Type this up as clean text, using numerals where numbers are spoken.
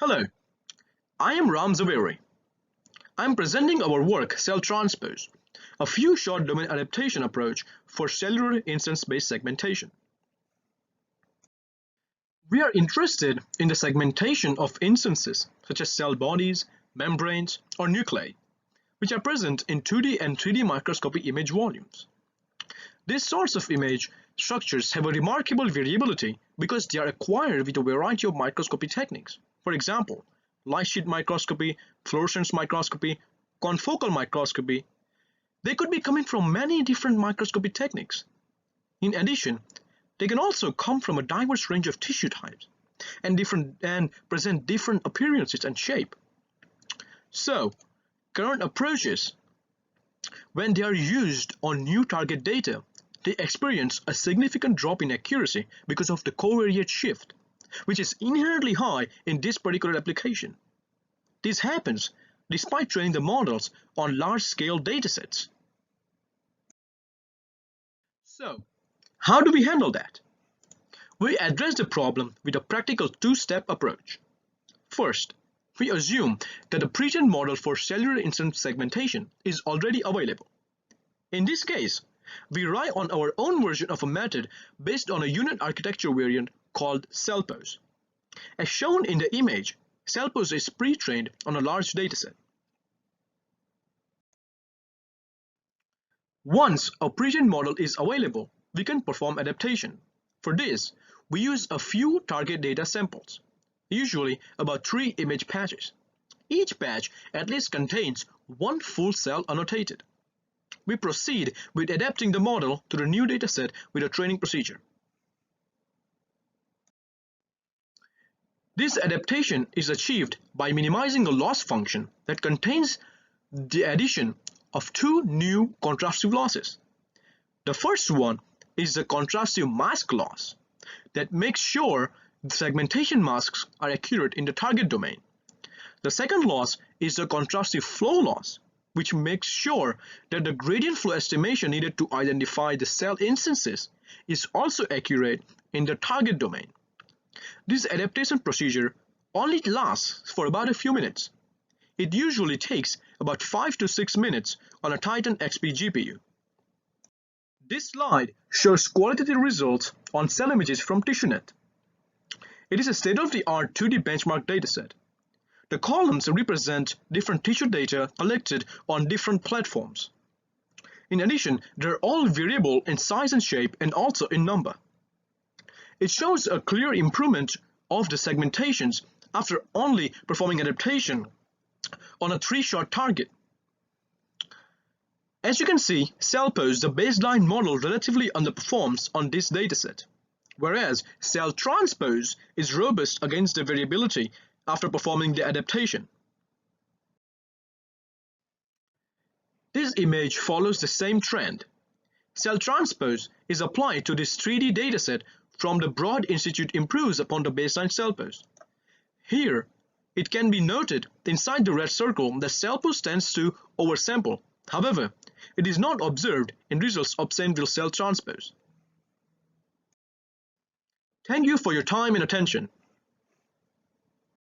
Hello, I am Zaveri. I am presenting our work CellTranspose, a few short domain adaptation approach for cellular instance-based segmentation. We are interested in the segmentation of instances such as cell bodies, membranes, or nuclei, which are present in 2D and 3D microscopy image volumes. These sorts of image structures have a remarkable variability because they are acquired with a variety of microscopy techniques. For example, light sheet microscopy, fluorescence microscopy, confocal microscopy. They could be coming from many different microscopy techniques. In addition, they can also come from a diverse range of tissue types and present different appearances and shape. So, current approaches, when they are used on new target data, they experience a significant drop in accuracy because of the covariate shift, which is inherently high in this particular application. This happens despite training the models on large-scale datasets. So, how do we handle that? We address the problem with a practical two-step approach. First, we assume that the pre-trained model for cellular instance segmentation is already available. In this case, we rely on our own version of a method based on a unit architecture variant called CellTranspose. As shown in the image, CellTranspose is pre-trained on a large dataset. Once a pre-trained model is available, we can perform adaptation. For this, we use a few target data samples, usually about 3 image patches. Each patch at least contains one full cell annotated. We proceed with adapting the model to the new dataset with a training procedure. This adaptation is achieved by minimizing a loss function that contains the addition of 2 new contrastive losses. The first one is the contrastive mask loss that makes sure the segmentation masks are accurate in the target domain. The second loss is the contrastive flow loss, which makes sure that the gradient flow estimation needed to identify the cell instances is also accurate in the target domain. This adaptation procedure only lasts for about a few minutes. It usually takes about 5 to 6 minutes on a Titan XP GPU. This slide shows qualitative results on cell images from TissueNet. It is a state-of-the-art 2D benchmark dataset. The columns represent different tissue data collected on different platforms. In addition, they are all variable in size and shape and also in number. It shows a clear improvement of the segmentations after only performing adaptation on a 3-shot target. As you can see, CellTranspose, the baseline model, relatively underperforms on this dataset, whereas CellTranspose is robust against the variability after performing the adaptation. This image follows the same trend. CellTranspose is applied to this 3D dataset from the Broad Institute improves upon the baseline CellTranspose. Here, it can be noted inside the red circle that CellTranspose tends to oversample. However, it is not observed in results obtained with CellTranspose. Thank you for your time and attention.